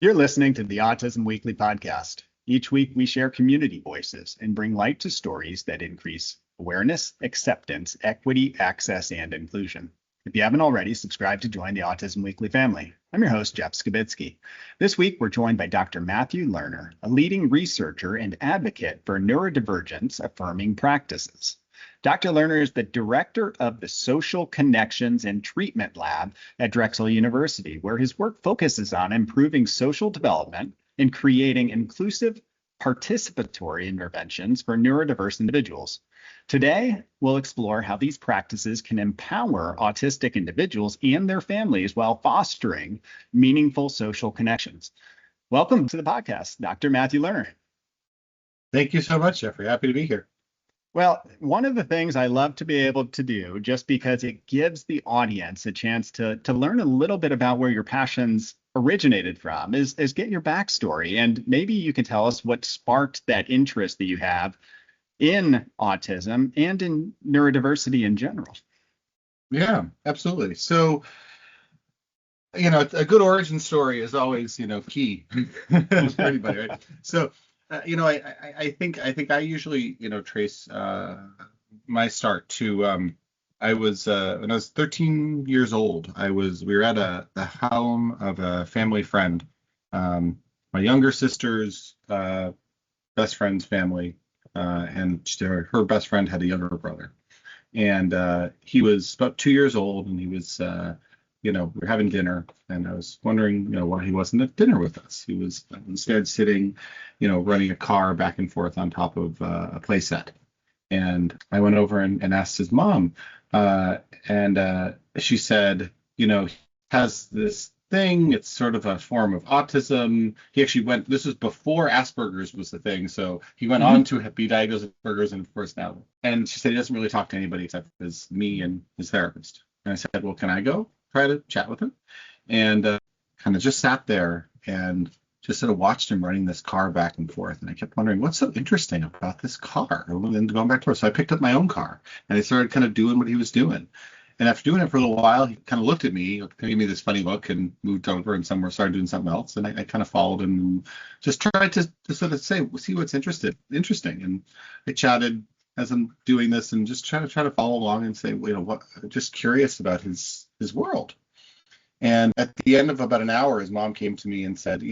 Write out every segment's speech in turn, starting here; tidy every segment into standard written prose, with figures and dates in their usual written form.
You're listening to the Autism Weekly podcast. Each week, we share community voices and bring light to stories that increase awareness, acceptance, equity, access, and inclusion. If you haven't already, subscribe to join the Autism Weekly family. I'm your host, Jeff Skibitsky. This week, we're joined by Dr. Matthew Lerner, a leading researcher and advocate for neurodivergence-affirming practices. Dr. Lerner is the director of the Social Connections and Treatment Lab at Drexel University, where his work focuses on improving social development and creating inclusive, participatory interventions for neurodiverse individuals. Today, we'll explore how these practices can empower autistic individuals and their families while fostering meaningful social connections. Welcome to the podcast, Dr. Matthew Lerner. Thank you so much, Jeffrey. Happy to be here. Well, one of the things I love to be able to do, just because it gives the audience a chance to learn a little bit about where your passions originated from, is get your backstory. And maybe you can tell us what sparked that interest that you have in autism and in neurodiversity in general. Yeah, absolutely. So, a good origin story is always, key for anybody, right? So, I think I usually, trace my start to I was when I was 13 years old. We were at the home of a family friend, my younger sister's best friend's family, and her best friend had a younger brother, and he was about 2 years old, and he was we were having dinner, and I was wondering, why he wasn't at dinner with us. He was instead sitting, running a car back and forth on top of a play set. And I went over and asked his mom, and she said, he has this thing. It's sort of a form of autism. He actually this was before Asperger's was the thing. So he went on to be diagnosed with Asperger's, and of course now. And she said he doesn't really talk to anybody except as me and his therapist. And I said, well, can I go try to chat with him? And kind of just sat there and just sort of watched him running this car back and forth. And I kept wondering, what's so interesting about this car? And then going back to it. So I picked up my own car and I started kind of doing what he was doing. And after doing it for a little while, he kind of looked at me, gave me this funny look, and moved over and started doing something else. And I kind of followed him and just tried to sort of see what's interesting. And I chatted as I'm doing this and just try to follow along and say, just curious about his world. And at the end of about an hour, his mom came to me and said,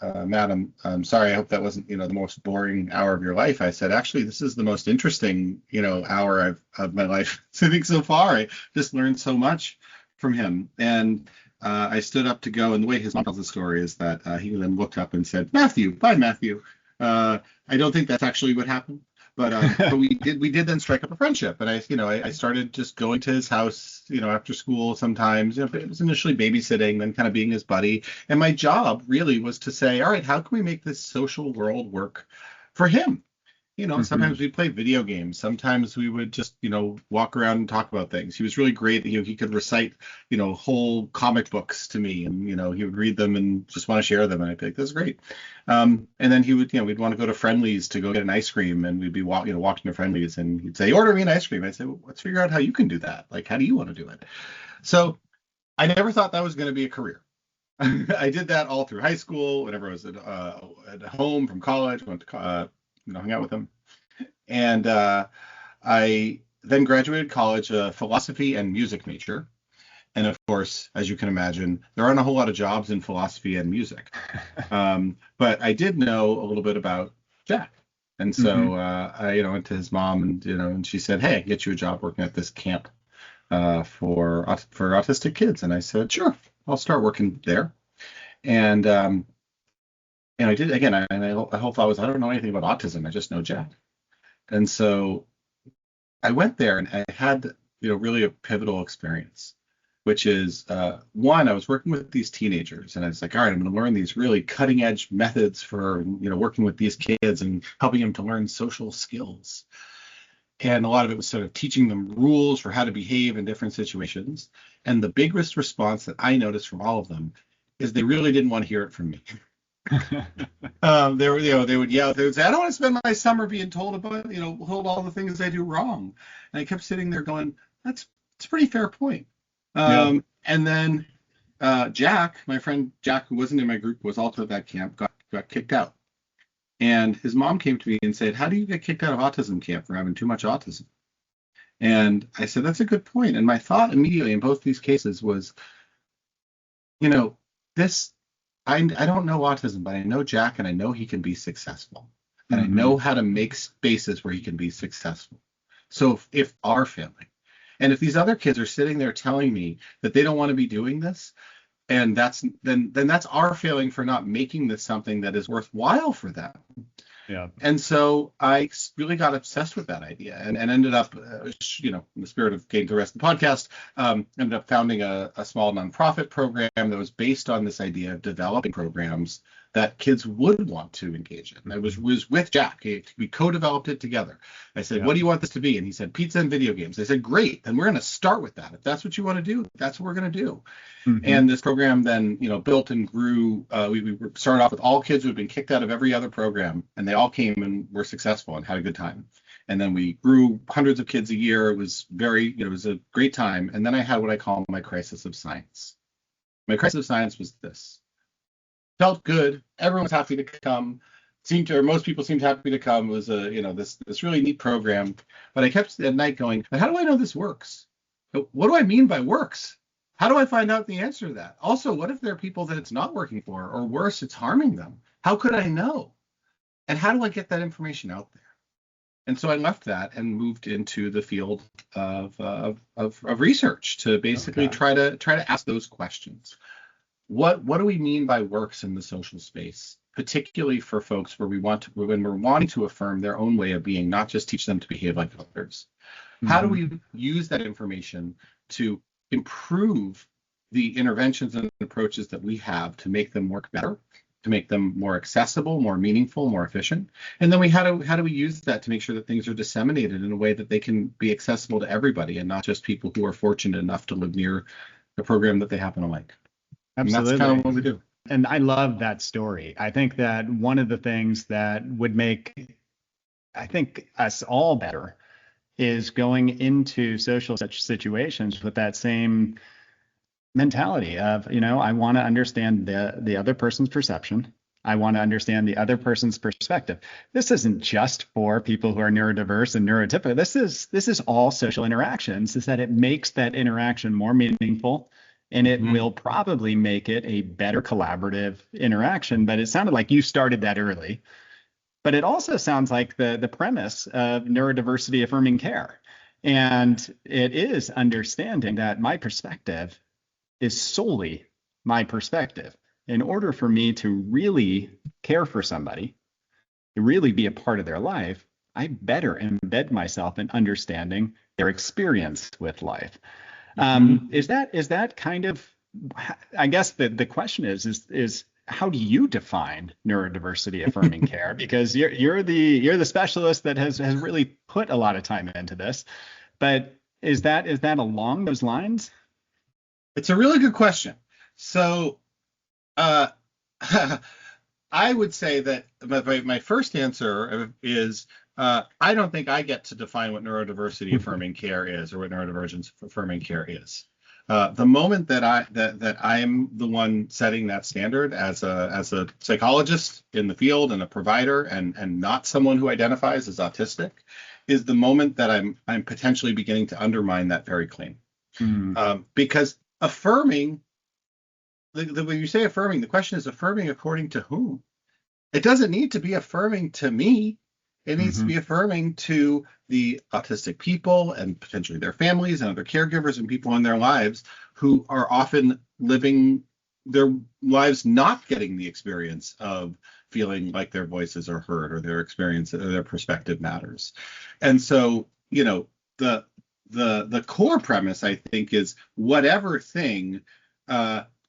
Madam, I'm sorry, I hope that wasn't, the most boring hour of your life. I said, actually, this is the most interesting, hour of my life. I think so far, I just learned so much from him. And I stood up to go, and the way his mom tells the story is that he then looked up and said, Matthew, bye, Matthew. I don't think that's actually what happened. But we did then strike up a friendship, and I started just going to his house, after school sometimes. It was initially babysitting, then kind of being his buddy. And my job really was to say, all right, how can we make this social world work for him? Sometimes we'd play video games. Sometimes we would just, walk around and talk about things. He was really great. He could recite, whole comic books to me, and, he would read them and just want to share them. And I'd be like, that's great. And then he would, we'd want to go to Friendly's to go get an ice cream, and we'd be walking to Friendly's, and he'd say, order me an ice cream. I'd say, well, let's figure out how you can do that. Like, how do you want to do it? So I never thought that was going to be a career. I did that all through high school, whenever I was at home from college, went to hung out with him. And I then graduated college, a philosophy and music major. And of course, as you can imagine, there aren't a whole lot of jobs in philosophy and music. But I did know a little bit about Jack. And so I went to his mom, and she said, hey, I can get you a job working at this camp for autistic kids. And I said, sure, I'll start working there. And I did again. My whole thought was, I don't know anything about autism. I just know Jack. And so I went there, and I had, really a pivotal experience, which is one, I was working with these teenagers, and I was like, all right, I'm going to learn these really cutting edge methods for, working with these kids and helping them to learn social skills. And a lot of it was sort of teaching them rules for how to behave in different situations. And the biggest response that I noticed from all of them is they really didn't want to hear it from me. They would yell. They would say, "I don't want to spend my summer being told about, all the things I do wrong." And I kept sitting there going, "That's a pretty fair point." And then Jack, my friend Jack, who wasn't in my group, was also at that camp, got kicked out. And his mom came to me and said, "How do you get kicked out of autism camp for having too much autism?" And I said, "That's a good point." And my thought immediately in both these cases was, you know, this, I don't know autism, but I know Jack and I know he can be successful. And I know how to make spaces where he can be successful. So if our family, and if these other kids are sitting there telling me that they don't want to be doing this, and that's our failing for not making this something that is worthwhile for them. Yeah. And so I really got obsessed with that idea and ended up, in the spirit of getting to the rest of the podcast, ended up founding a small nonprofit program that was based on this idea of developing programs that kids would want to engage in. I was with Jack. We co-developed it together. I said, "What do you want this to be?" And he said, "Pizza and video games." I said, "Great. Then we're going to start with that. If that's what you want to do, that's what we're going to do." And this program then, built and grew. We started off with all kids who had been kicked out of every other program, and they all came and were successful and had a good time. And then we grew hundreds of kids a year. It was it was a great time. And then I had what I call my crisis of science. My crisis of science was this. Felt good. Everyone was happy to come. Most people seemed happy to come. It was this really neat program. But I kept at night going, "How do I know this works? What do I mean by works? How do I find out the answer to that? Also, what if there are people that it's not working for, or worse, it's harming them? How could I know? And how do I get that information out there?" And so I left that and moved into the field of research to basically try to ask those questions. What do we mean by works in the social space, particularly for folks where when we're wanting to affirm their own way of being, not just teach them to behave like others? How do we use that information to improve the interventions and approaches that we have to make them work better, to make them more accessible, more meaningful, more efficient? And then how do we use that to make sure that things are disseminated in a way that they can be accessible to everybody and not just people who are fortunate enough to live near the program that they happen to like? Absolutely. And that's kind of what we do. And I love that story. I think that one of the things that would make, I think, us all better is going into social such situations with that same mentality of, I want to understand the other person's perception. I want to understand the other person's perspective. This isn't just for people who are neurodiverse and neurotypical. This is all social interactions, is that it makes that interaction more meaningful, and it will probably make it a better collaborative interaction. But it sounded like you started that early. But it also sounds like the premise of neurodiversity affirming care. And it is understanding that my perspective is solely my perspective. In order for me to really care for somebody, to really be a part of their life, I better embed myself in understanding their experience with life. Is that kind of, I guess the question is how do you define neurodiversity affirming care? Because you're the specialist that has really put a lot of time into this. But is that along those lines? It's a really good question. So I would say that my first answer is I don't think I get to define what neurodiversity affirming care is or what neurodivergence affirming care is. The moment that I'm the one setting that standard as a psychologist in the field and a provider and not someone who identifies as autistic is the moment that I'm potentially beginning to undermine that very claim. Because affirming, when you say affirming, the question is affirming according to whom? It doesn't need to be affirming to me. It needs to be affirming to the autistic people and potentially their families and other caregivers and people in their lives who are often living their lives not getting the experience of feeling like their voices are heard or their experience or their perspective matters. And so, the core premise, I think, is whatever thing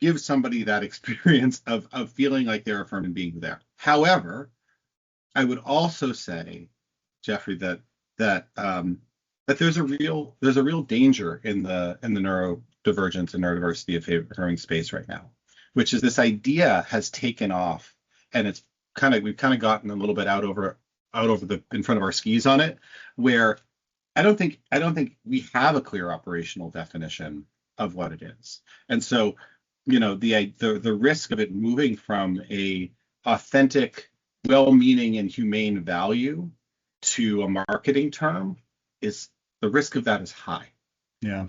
gives somebody that experience of feeling like they're affirmed and being there. However, I would also say, Jeffrey, that there's a real danger in the neurodivergence and neurodiversity affirming space right now, which is this idea has taken off, and we've kind of gotten a little bit out over in front of our skis on it, where I don't think we have a clear operational definition of what it is. And so the risk of it moving from a authentic, well-meaning and humane value to a marketing term is the risk of that is high. Yeah.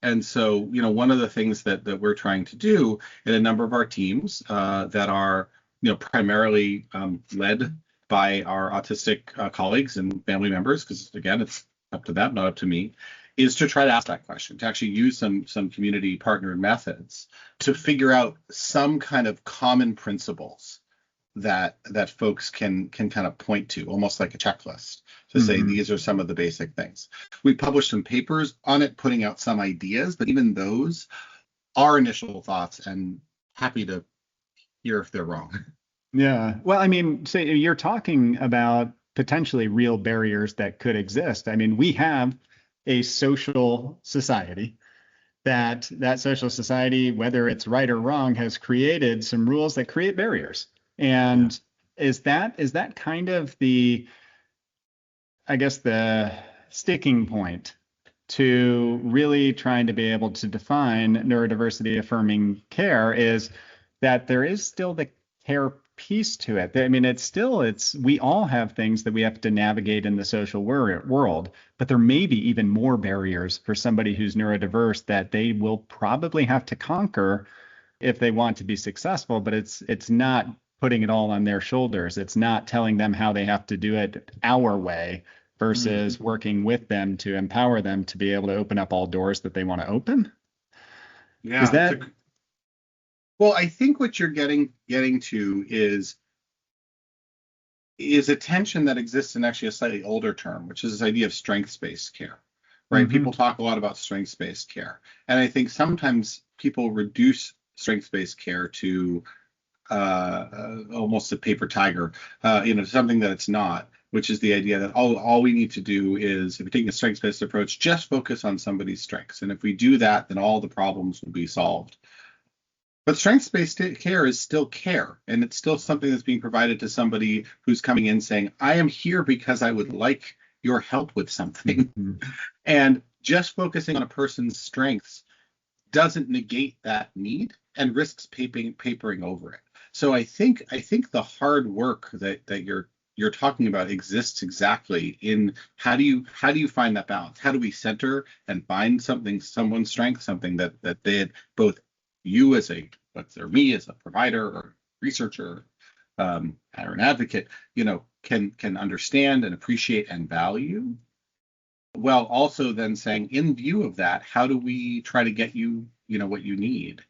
And so, one of the things that we're trying to do in a number of our teams that are, primarily led by our autistic colleagues and family members, because again, it's up to them, not up to me, is to try to ask that question, to actually use some community partnered methods to figure out some kind of common principles that folks can kind of point to, almost like a checklist, to say these are some of the basic things. We published some papers on it, putting out some ideas, but even those are initial thoughts, and happy to hear if they're wrong. Yeah. Well, I mean, so you're talking about potentially real barriers that could exist. I mean, we have a social society that social society, whether it's right or wrong, has created some rules that create barriers. And is that kind of the, I guess, the sticking point to really trying to be able to define neurodiversity affirming care, is that there is still the care piece to it. I mean, we all have things that we have to navigate in the social world, but there may be even more barriers for somebody who's neurodiverse that they will probably have to conquer if they want to be successful, but it's not putting it all on their shoulders. It's not telling them how they have to do it our way versus working with them to empower them to be able to open up all doors that they want to open. Yeah. Is that Well, I think what you're getting to is a tension that exists in actually a slightly older term, which is this idea of strengths-based care, right? People talk a lot about strengths-based care, and I think sometimes people reduce strengths-based care to almost a paper tiger, something that it's not, which is the idea that all we need to do is, if we're taking a strengths-based approach, just focus on somebody's strengths, and if we do that, then all the problems will be solved. But strengths-based care is still care, and it's still something that's being provided to somebody who's coming in saying, I am here because I would like your help with something. And just focusing on a person's strengths doesn't negate that need and risks papering over it. So I think the hard work that you're talking about exists exactly in how do you find that balance? How do we center and find someone's strength, something that they both you as me as a provider or researcher or an advocate, can understand and appreciate and value, while also then saying, in view of that, how do we try to get you, what you need?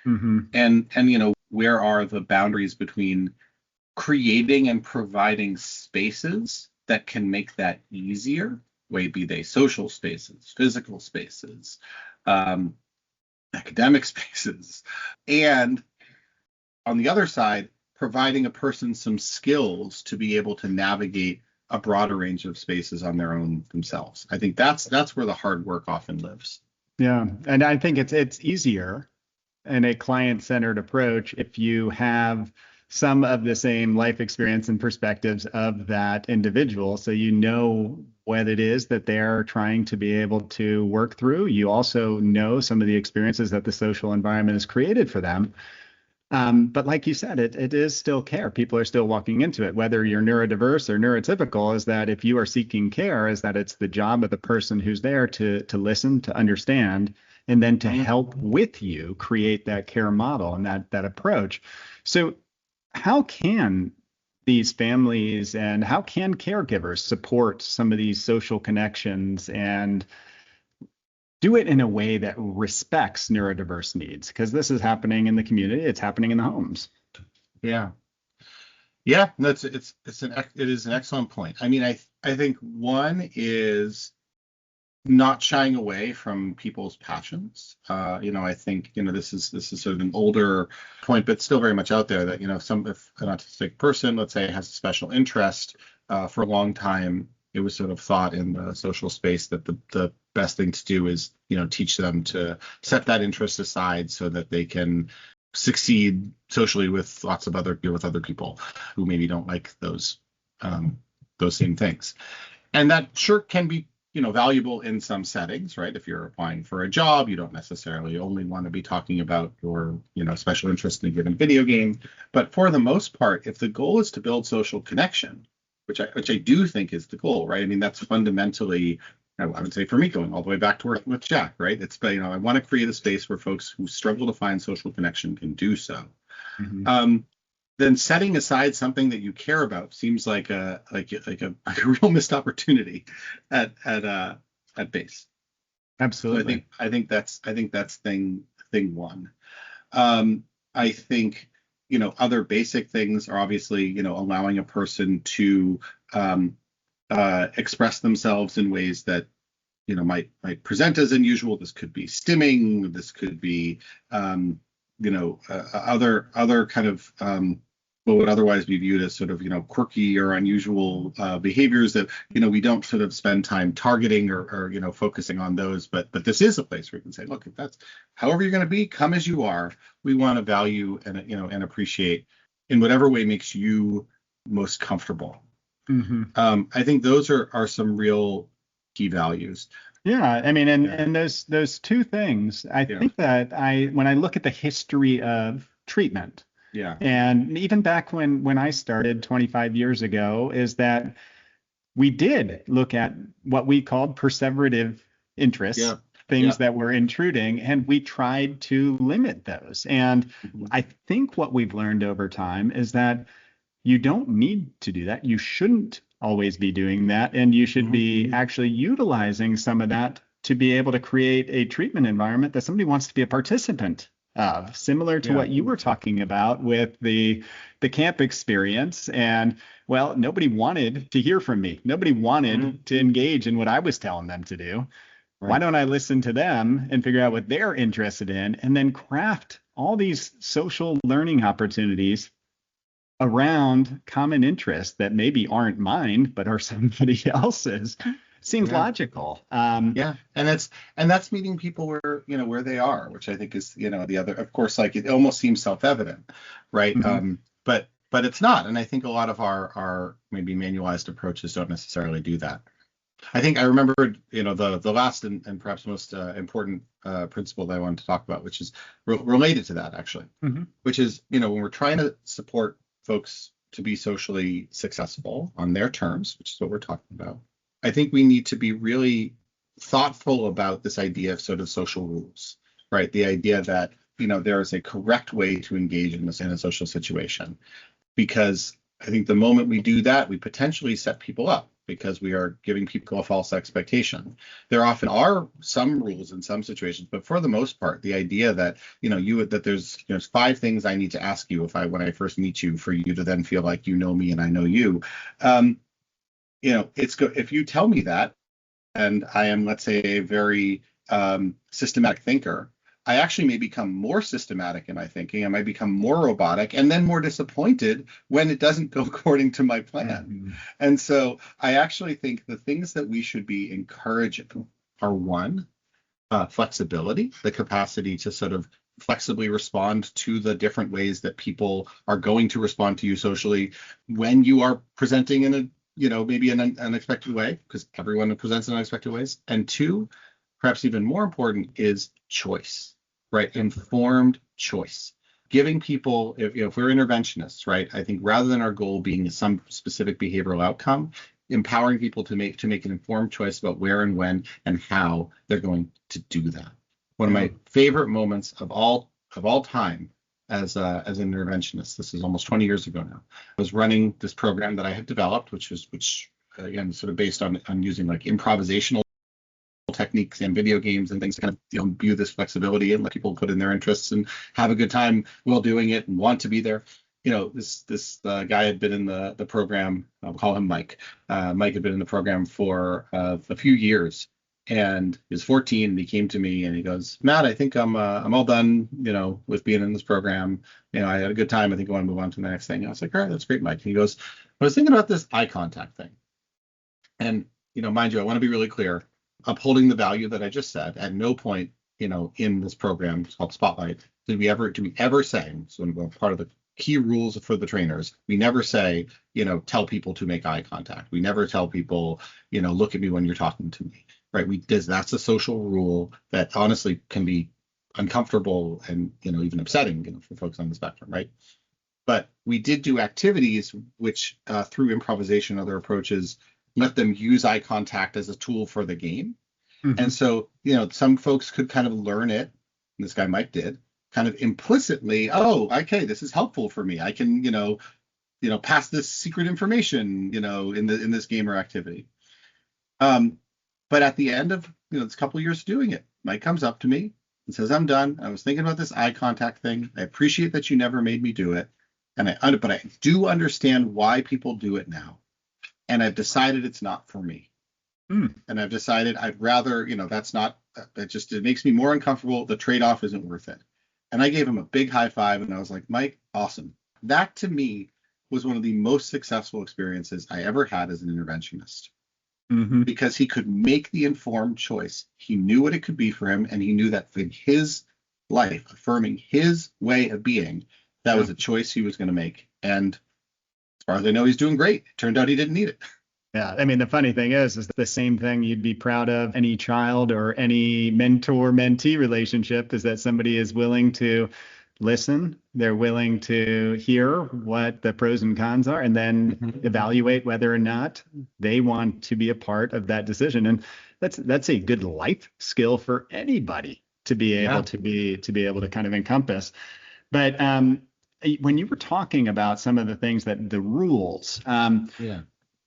And where are the boundaries between creating and providing spaces that can make that easier, be they social spaces, physical spaces, academic spaces, and on the other side, providing a person some skills to be able to navigate a broader range of spaces on their own themselves. I think that's where the hard work often lives. Yeah, and I think it's easier in a client-centered approach if you have some of the same life experience and perspectives of that individual, so you know what it is that they're trying to be able to work through. You also know some of the experiences that the social environment has created for them. But like you said, it is still care. People are still walking into it, whether you're neurodiverse or neurotypical, is that if you are seeking care, is that it's the job of the person who's there to listen, to understand, and then to help with you create that care model and that approach. So how can these families and how can caregivers support some of these social connections and do it in a way that respects neurodiverse needs? Because this is happening in the community, it's happening in the homes. Yeah, no, it is an excellent point. I mean, I think one is not shying away from people's passions. I think this is sort of an older point, but still very much out there that if an autistic person, let's say, has a special interest, for a long time it was sort of thought in the social space that the best thing to do is teach them to set that interest aside so that they can succeed socially with other people who maybe don't like those same things. And that sure can be valuable in some settings, right? If you're applying for a job, you don't necessarily only want to be talking about your, special interest in a given video game. But for the most part, if the goal is to build social connection, which I do think is the goal, right? I mean, that's fundamentally, I would say, for me, going all the way back to working with Jack, right? It's, I want to create a space where folks who struggle to find social connection can do so. Mm-hmm. Then setting aside something that you care about seems like a real missed opportunity at base. Absolutely. So I think that's thing one. I think other basic things are obviously allowing a person to express themselves in ways that might present as unusual. This could be stimming. This could be other kind of what would otherwise be viewed as sort of quirky or unusual behaviors that we don't sort of spend time targeting or focusing on those. But this is a place where we can say, look, if that's however you're going to be, come as you are. We want to value and appreciate in whatever way makes you most comfortable. Mm-hmm. I think those are some real key values. Yeah, I mean, and those two things, I think that when I look at the history of treatment, and even back when I started 25 years ago, is that we did look at what we called perseverative interests, things that were intruding, and we tried to limit those. And I think what we've learned over time is that you don't need to do that. You shouldn't always be doing that. And you should be actually utilizing some of that to be able to create a treatment environment that somebody wants to be a participant of, similar to what you were talking about with the camp experience. And well, nobody wanted to hear from me. Nobody wanted to engage in what I was telling them to do. Right. Why don't I listen to them and figure out what they're interested in and then craft all these social learning opportunities around common interests that maybe aren't mine, but are somebody else's? Seems logical. And that's meeting people where they are, which I think is, the other, of course, like it almost seems self-evident, right? But it's not. And I think a lot of our maybe manualized approaches don't necessarily do that. I think I remembered, the last and perhaps most important principle that I wanted to talk about, which is related to that, actually, which is, when we're trying to support folks to be socially successful on their terms, which is what we're talking about, I think we need to be really thoughtful about this idea of sort of social rules, right? The idea that, there is a correct way to engage in a social situation, because I think the moment we do that, we potentially set people up because we are giving people a false expectation. There often are some rules in some situations, but for the most part, the idea that, that there's 5 things I need to ask you when I first meet you for you to then feel like you know me and I know you. It's good if you tell me that, and I am, let's say, a very systematic thinker, I actually may become more systematic in my thinking. I might become more robotic and then more disappointed when it doesn't go according to my plan. And so I actually think the things that we should be encouraging are, one, flexibility, the capacity to sort of flexibly respond to the different ways that people are going to respond to you socially when you are presenting in a maybe an unexpected way, because everyone presents in unexpected ways. And 2, perhaps even more important, is choice, right? Informed choice. Giving people, if we're interventionists, right? I think rather than our goal being some specific behavioral outcome, empowering people to make an informed choice about where and when and how they're going to do that. One of my favorite moments of all time as an interventionist, this is almost 20 years ago now, I was running this program that I had developed, which again, sort of based on using like improvisational techniques and video games and things to kind of view this flexibility and let people put in their interests and have a good time while doing it and want to be there. This guy had been in the program. I'll call him Mike. Mike had been in the program for a few years, and he was 14. And he came to me and he goes, "Matt, I think I'm all done, with being in this program. I had a good time. I think I want to move on to the next thing." And I was like, "All right, that's great, Mike." And he goes, "I was thinking about this eye contact thing, and mind you, I want to be really clear, upholding the value that I just said. At no point, in this program, it's called Spotlight, did we ever say, so part of the key rules for the trainers. We never say, tell people to make eye contact. We never tell people, look at me when you're talking to me, right? That's a social rule that honestly can be uncomfortable and, even upsetting, for folks on the spectrum, right? But we did do activities which, through improvisation and other approaches, let them use eye contact as a tool for the game. Mm-hmm. And so, some folks could kind of learn it, and this guy Mike did, kind of implicitly, oh, okay, this is helpful for me. I can, pass this secret information, in this game or activity. But at the end of, this couple of years doing it, Mike comes up to me and says, I'm done. I was thinking about this eye contact thing. I appreciate that you never made me do it. But I do understand why people do it now. And I've decided it's not for me. And I've decided I'd rather, that's not, it makes me more uncomfortable. The trade-off isn't worth it. And I gave him a big high five and I was like, Mike, awesome. That to me was one of the most successful experiences I ever had as an interventionist. Because he could make the informed choice. He knew what it could be for him. And he knew that in his life, affirming his way of being, that was a choice he was going to make. And as far as I know, he's doing great. It turned out he didn't need it. Yeah, I mean, the funny thing is the same thing you'd be proud of any child or any mentor-mentee relationship is that somebody is willing to listen, they're willing to hear what the pros and cons are, and then evaluate whether or not they want to be a part of that decision. And that's a good life skill for anybody to be able to be able to kind of encompass. But when you were talking about some of the things that the rules,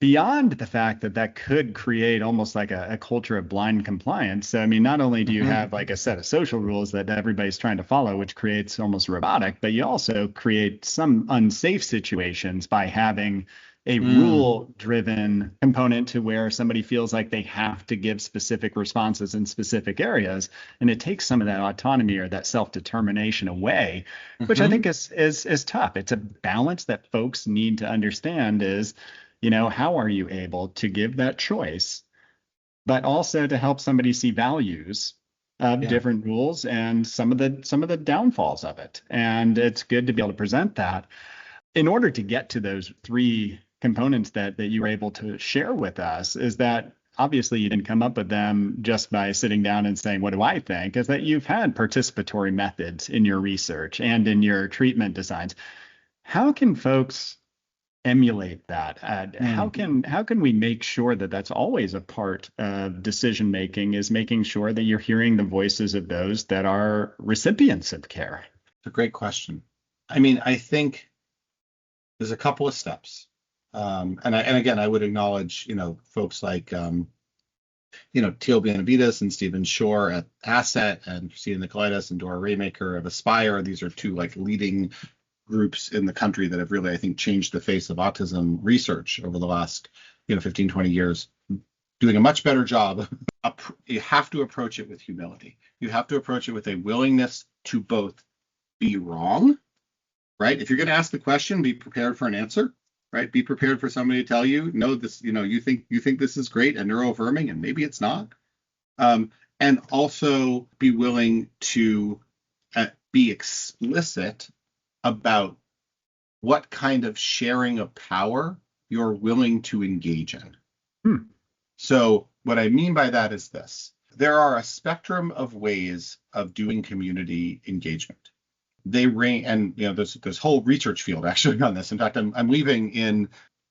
beyond the fact that could create almost like a culture of blind compliance. So, I mean, not only do you have like a set of social rules that everybody's trying to follow, which creates almost robotic, but you also create some unsafe situations by having a rule-driven component to where somebody feels like they have to give specific responses in specific areas. And it takes some of that autonomy or that self-determination away, which I think is tough. It's a balance that folks need to understand is, how are you able to give that choice, but also to help somebody see values of different rules and some of the downfalls of it. And it's good to be able to present that. In order to get to those three components that you were able to share with us, is that obviously you didn't come up with them just by sitting down and saying, what do I think? Is that you've had participatory methods in your research and in your treatment designs. How can folks emulate that? How can we make sure that that's always a part of decision making, is making sure that you're hearing the voices of those that are recipients of care? It's a great question. I mean, I think there's a couple of steps. And again, I would acknowledge, folks like, Teal Benavides and Stephen Shore at Asset, and Christina Nicolaitis and Dora Raymaker of Aspire. These are two like leading groups in the country that have really, I think, changed the face of autism research over the last, 15, 20 years, doing a much better job. You have to approach it with humility. You have to approach it with a willingness to both be wrong, right? If you're going to ask the question, be prepared for an answer, right? Be prepared for somebody to tell you, no, this, you think this is great and neuroaffirming, and maybe it's not. And also be willing to be explicit about what kind of sharing of power you're willing to engage in. So what I mean by that is this. There are a spectrum of ways of doing community engagement. They range, and there's this whole research field actually on this. In fact, I'm leaving in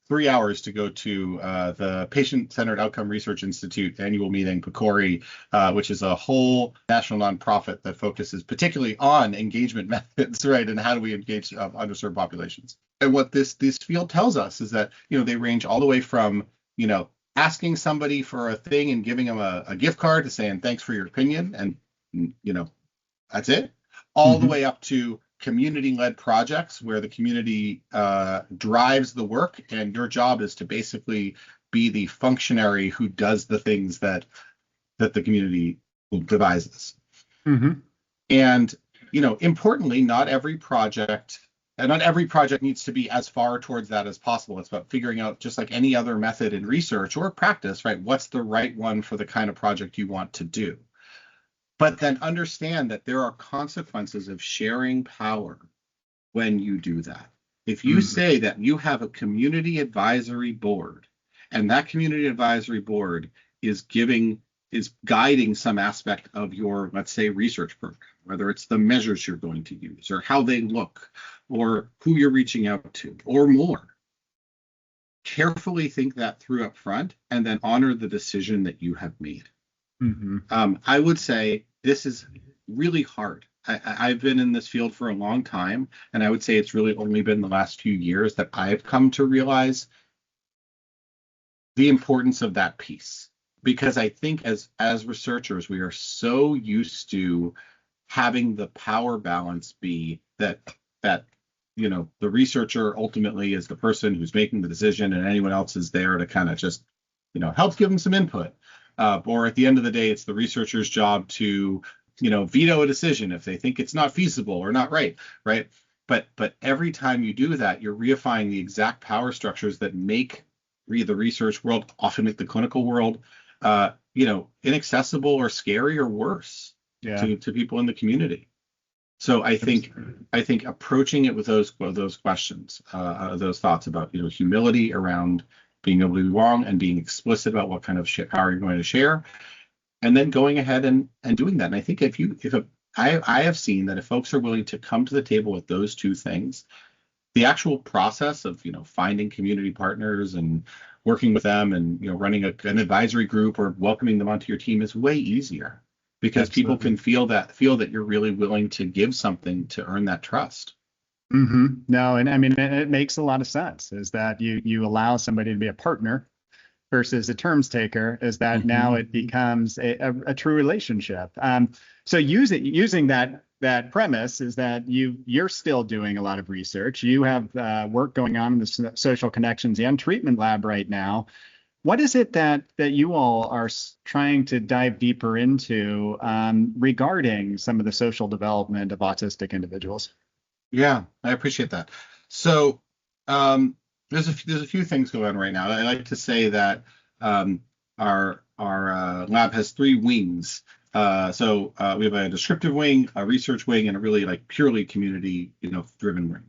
3 hours to go to the Patient-Centered Outcome Research Institute annual meeting, PCORI, which is a whole national nonprofit that focuses particularly on engagement methods, right? And how do we engage underserved populations? And what this field tells us is that, they range all the way from, asking somebody for a thing and giving them a gift card to saying, thanks for your opinion. And, that's it. All the way up to community-led projects where the community drives the work, and your job is to basically be the functionary who does the things that the community devises. And, importantly, not every project needs to be as far towards that as possible. It's about figuring out, just like any other method in research or practice, right? What's the right one for the kind of project you want to do? But then understand that there are consequences of sharing power when you do that. If you say that you have a community advisory board, and that community advisory board is guiding some aspect of your, let's say, research program, whether it's the measures you're going to use or how they look or who you're reaching out to or more, carefully think that through up front and then honor the decision that you have made. I would say this is really hard. I've been in this field for a long time, and I would say it's really only been the last few years that I've come to realize the importance of that piece. Because I think as researchers, we are so used to having the power balance be that the researcher ultimately is the person who's making the decision, and anyone else is there to kind of just help give them some input. Or at the end of the day, it's the researcher's job to veto a decision if they think it's not feasible or not right. But every time you do that, you're reifying the exact power structures that make the research world, often make the clinical world, inaccessible or scary or worse to people in the community. So I think approaching it with those questions, those thoughts about humility around being able to be wrong and being explicit about what kind of power you're going to share, and then going ahead and doing that. And I think I have seen that if folks are willing to come to the table with those two things, the actual process of finding community partners and working with them and running an advisory group or welcoming them onto your team is way easier, because people can feel that you're really willing to give something to earn that trust. No, and I mean, it makes a lot of sense, is that you allow somebody to be a partner versus a terms taker, is that now it becomes a true relationship. So using that premise is that you're still doing a lot of research. You have work going on in the social connections and treatment lab right now. What is it that you all are trying to dive deeper into regarding some of the social development of autistic individuals? Yeah, I appreciate that. So there's a few things going on right now. I like to say that our lab has three wings. So we have a descriptive wing, a research wing, and a really purely community driven wing.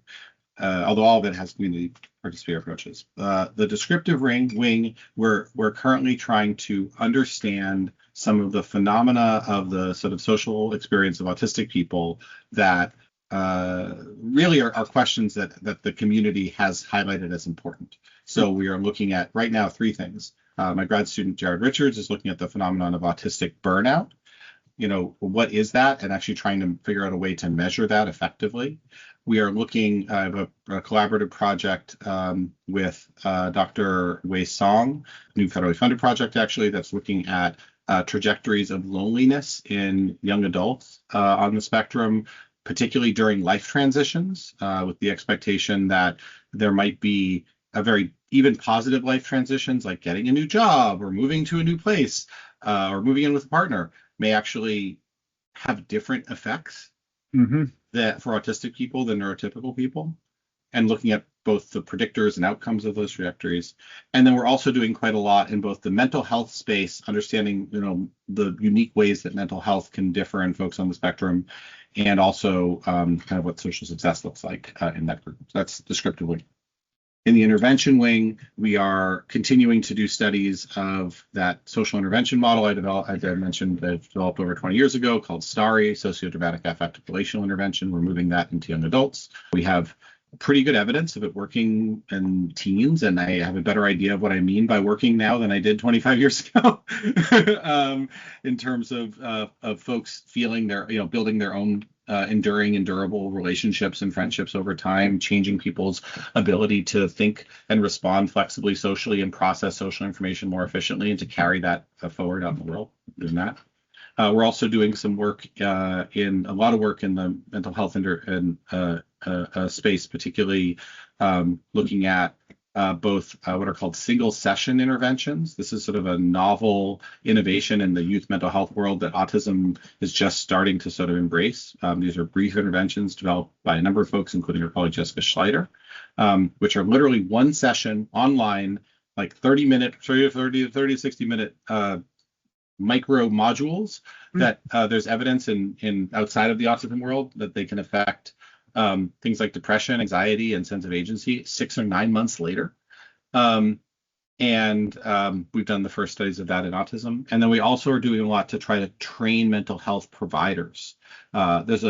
Although all of it has community participatory approaches. The descriptive wing, we're currently trying to understand some of the phenomena of the sort of social experience of autistic people that really are questions that the community has highlighted as important. So we are looking at right now three things. My grad student, Jared Richards, is looking at the phenomenon of autistic burnout. What is that? And actually trying to figure out a way to measure that effectively. We are looking at a collaborative project with Dr. Wei Song, new federally funded project actually, that's looking at trajectories of loneliness in young adults on the spectrum, particularly during life transitions, with the expectation that there might be a very even positive life transitions, like getting a new job or moving to a new place or moving in with a partner, may actually have different effects that for autistic people than neurotypical people, and looking at both the predictors and outcomes of those trajectories. And then we're also doing quite a lot in both the mental health space, understanding the unique ways that mental health can differ in folks on the spectrum, and also kind of what social success looks like in that group. So that's descriptively. In the intervention wing, we are continuing to do studies of that social intervention model I mentioned that developed over 20 years ago called STARI, Sociodramatic Affective Relational Intervention. We're moving that into young adults. We have pretty good evidence of it working in teens, and I have a better idea of what I mean by working now than I did 25 years ago in terms of folks feeling building their own enduring and durable relationships and friendships over time, changing people's ability to think and respond flexibly socially and process social information more efficiently, and to carry that forward out in the world, doing that. We're also doing some work a lot of work in the mental health space, particularly looking at both what are called single session interventions. This is sort of a novel innovation in the youth mental health world that autism is just starting to sort of embrace. These are brief interventions developed by a number of folks, including our colleague Jessica Schleider, which are literally one session online, like 30 to 60 minute micro modules that there's evidence in outside of the autism world that they can affect things like depression, anxiety, and sense of agency 6 or 9 months later. And we've done the first studies of that in autism. And then we also are doing a lot to try to train mental health providers. There's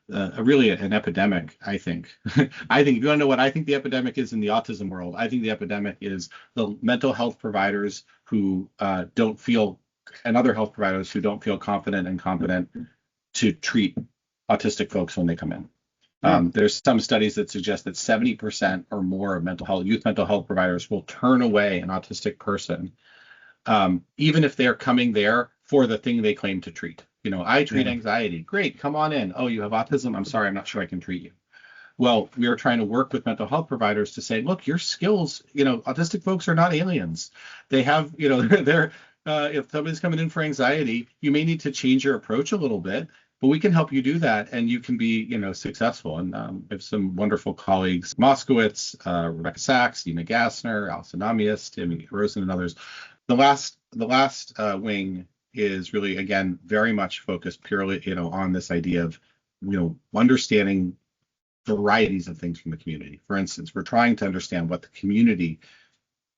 really an epidemic, I think. I think if you want to know what I think the epidemic is in the autism world, I think the epidemic is the mental health providers who don't feel, and other health providers who don't feel confident and competent to treat autistic folks when they come in. There's some studies that suggest that 70% or more of youth mental health providers will turn away an autistic person, even if they're coming there for the thing they claim to treat. I treat anxiety. Great, come on in. Oh, you have autism? I'm sorry, I'm not sure I can treat you. Well, we are trying to work with mental health providers to say, look, your skills, autistic folks are not aliens. They have, they're if somebody's coming in for anxiety, you may need to change your approach a little bit. But we can help you do that, and you can be, successful. And we have some wonderful colleagues: Moskowitz, Rebecca Sachs, Dina Gassner, Alison Namias, Timmy Rosen, and others. The last wing is really, again, very much focused purely, on this idea of, understanding varieties of things from the community. For instance, we're trying to understand what the community,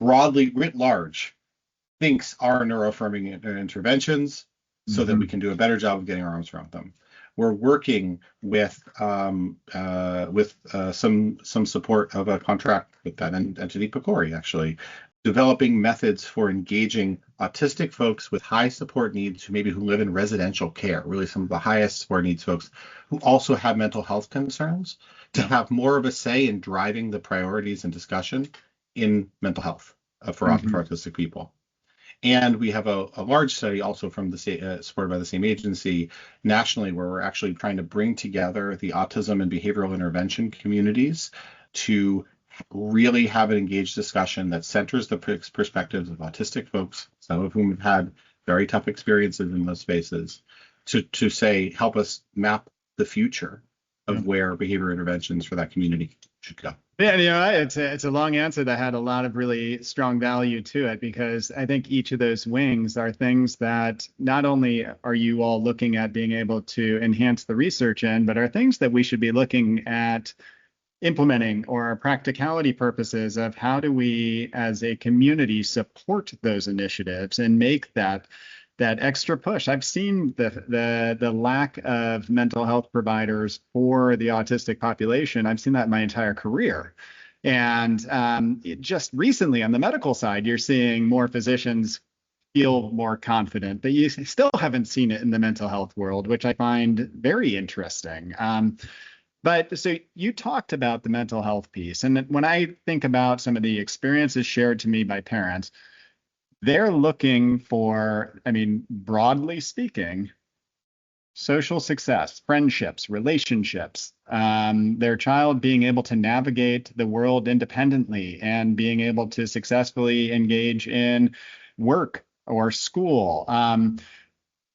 broadly writ large, thinks are neuroaffirming interventions, so that we can do a better job of getting our arms around them. We're working with some support of a contract with that entity, PCORI, actually, developing methods for engaging autistic folks with high support needs who live in residential care, really some of the highest support needs folks who also have mental health concerns, to have more of a say in driving the priorities and discussion in mental health for autistic people. And we have a large study also from the supported by the same agency nationally, where we're actually trying to bring together the autism and behavioral intervention communities to really have an engaged discussion that centers the perspectives of autistic folks, some of whom have had very tough experiences in those spaces, to say, help us map the future of where behavior interventions for that community should go. Yeah, it's a long answer that had a lot of really strong value to it, because I think each of those wings are things that not only are you all looking at being able to enhance the research in, but are things that we should be looking at implementing, or practicality purposes of how do we as a community support those initiatives and make that extra push. I've seen the lack of mental health providers for the autistic population. I've seen that my entire career. And just recently on the medical side, you're seeing more physicians feel more confident, but you still haven't seen it in the mental health world, which I find very interesting. But so you talked about the mental health piece. And when I think about some of the experiences shared to me by parents, they're looking for, broadly speaking, social success, friendships, relationships, their child being able to navigate the world independently and being able to successfully engage in work or school.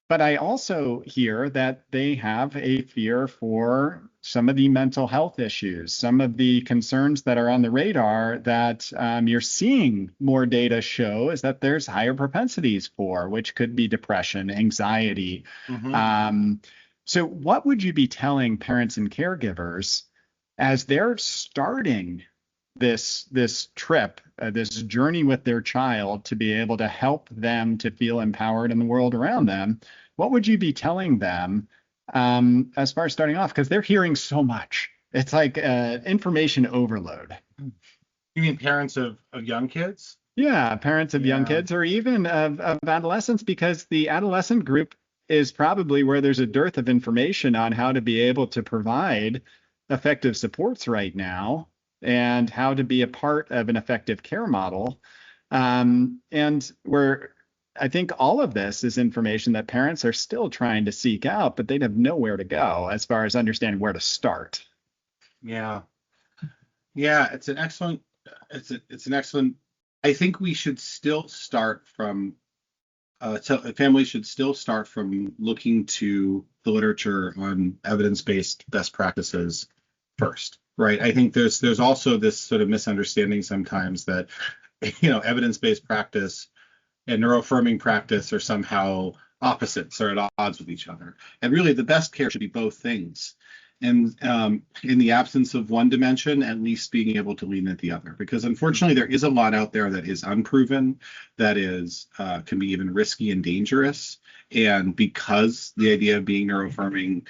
But I also hear that they have a fear for some of the mental health issues, some of the concerns that are on the radar that you're seeing more data show is that there's higher propensities for, which could be depression, anxiety. So what would you be telling parents and caregivers as they're starting this trip, this journey with their child to be able to help them to feel empowered in the world around them? What would you be telling them as far as starting off? Because they're hearing so much. It's like information overload. You mean parents of young kids? Yeah, parents of young kids, or even of adolescents, because the adolescent group is probably where there's a dearth of information on how to be able to provide effective supports right now and how to be a part of an effective care model. And where I think all of this is information that parents are still trying to seek out, but they'd have nowhere to go as far as understanding where to start. Yeah, it's an excellent. I think we should still start from. Families should still start from looking to the literature on evidence-based best practices first, right? I think there's also this sort of misunderstanding sometimes that evidence-based practice and neuroaffirming practice are somehow opposites or at odds with each other. And really, the best care should be both things. And in the absence of one dimension, at least being able to lean into the other. Because unfortunately, there is a lot out there that is unproven, that is can be even risky and dangerous. And because the idea of being neuroaffirming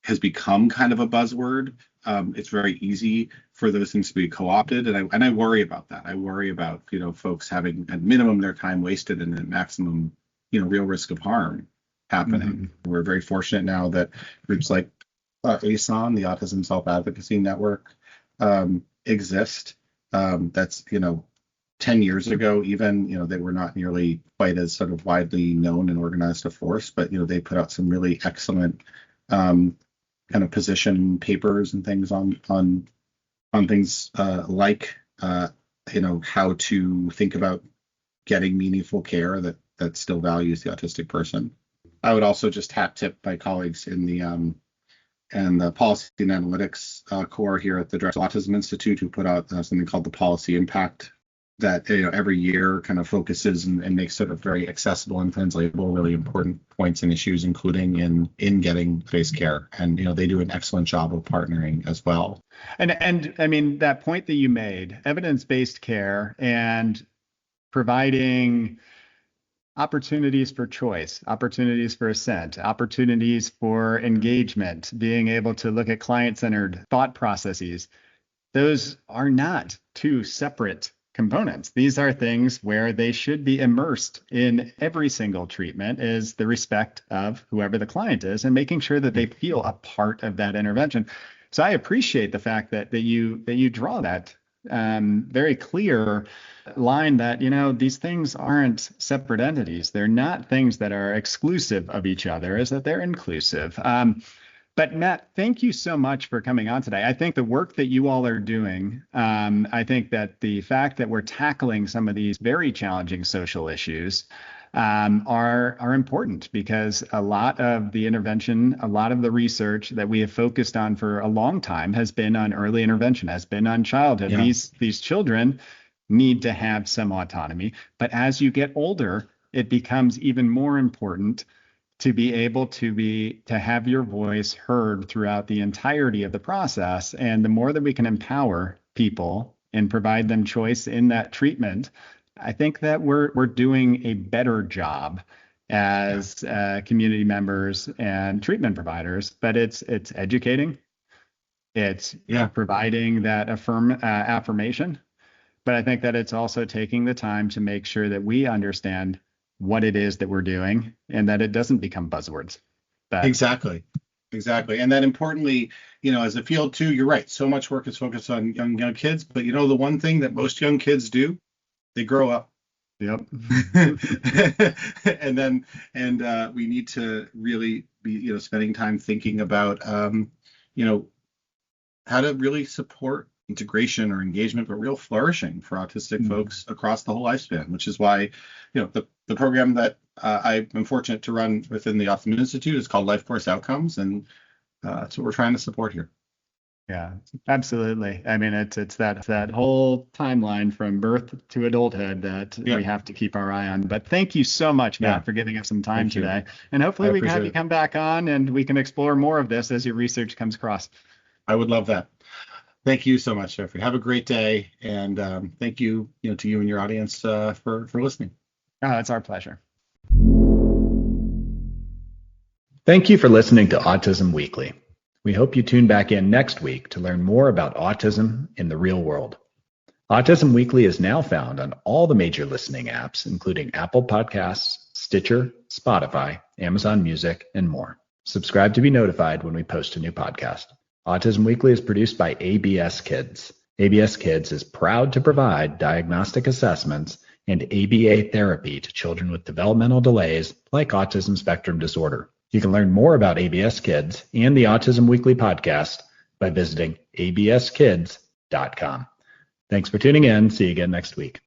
has become kind of a buzzword, it's very easy for those things to be co-opted. And I worry about that. I worry about, folks having at minimum their time wasted and at maximum, real risk of harm happening. We're very fortunate now that groups like ASON, the Autism Self-Advocacy Network, exist. That's, 10 years ago, even, they were not nearly quite as sort of widely known and organized a force, but, they put out some really excellent kind of position papers and things on things like, how to think about getting meaningful care that still values the autistic person. I would also just hat tip my colleagues in the policy and analytics core here at the Director Autism Institute, who put out something called the Policy Impact that every year kind of focuses and makes sort of very accessible and translatable really important points and issues, including in getting based care. And they do an excellent job of partnering as well. And I mean, that point that you made, evidence-based care and providing opportunities for choice, opportunities for assent, opportunities for engagement, being able to look at client-centered thought processes, those are not two separate components. These are things where they should be immersed in every single treatment, is the respect of whoever the client is and making sure that they feel a part of that intervention. So I appreciate the fact that you draw that very clear line that, these things aren't separate entities. They're not things that are exclusive of each other, is that they're inclusive. But Matt, thank you so much for coming on today. I think the work that you all are doing, I think that the fact that we're tackling some of these very challenging social issues are important, because a lot of the intervention, a lot of the research that we have focused on for a long time has been on early intervention, has been on childhood. Yeah. These children need to have some autonomy, but as you get older, it becomes even more important to be able to have your voice heard throughout the entirety of the process. And the more that we can empower people and provide them choice in that treatment, I think that we're doing a better job as community members and treatment providers. But it's educating, it's providing that affirmation. But I think that it's also taking the time to make sure that we understand what it is that we're doing and that it doesn't become buzzwords. Exactly. And then importantly, as a field too, you're right. So much work is focused on young kids, but the one thing that most young kids do, they grow up. Yep. and we need to really be, spending time thinking about, how to really support integration or engagement, but real flourishing for autistic folks across the whole lifespan, which is why, the program that I'm fortunate to run within the Autism Institute is called Life Course Outcomes, and that's what we're trying to support here. Yeah, absolutely. I mean, it's that whole timeline from birth to adulthood that we have to keep our eye on. But thank you so much, Matt, for giving us some time today. And hopefully we can have you come back on and we can explore more of this as your research comes across. I would love that. Thank you so much, Jeffrey. Have a great day, and thank you, to you and your audience for listening. Oh, it's our pleasure. Thank you for listening to Autism Weekly. We hope you tune back in next week to learn more about autism in the real world. Autism Weekly is now found on all the major listening apps, including Apple Podcasts, Stitcher, Spotify, Amazon Music, and more. Subscribe to be notified when we post a new podcast. Autism Weekly is produced by ABS Kids. ABS Kids is proud to provide diagnostic assessments and ABA therapy to children with developmental delays like autism spectrum disorder. You can learn more about ABS Kids and the Autism Weekly podcast by visiting abskids.com. Thanks for tuning in. See you again next week.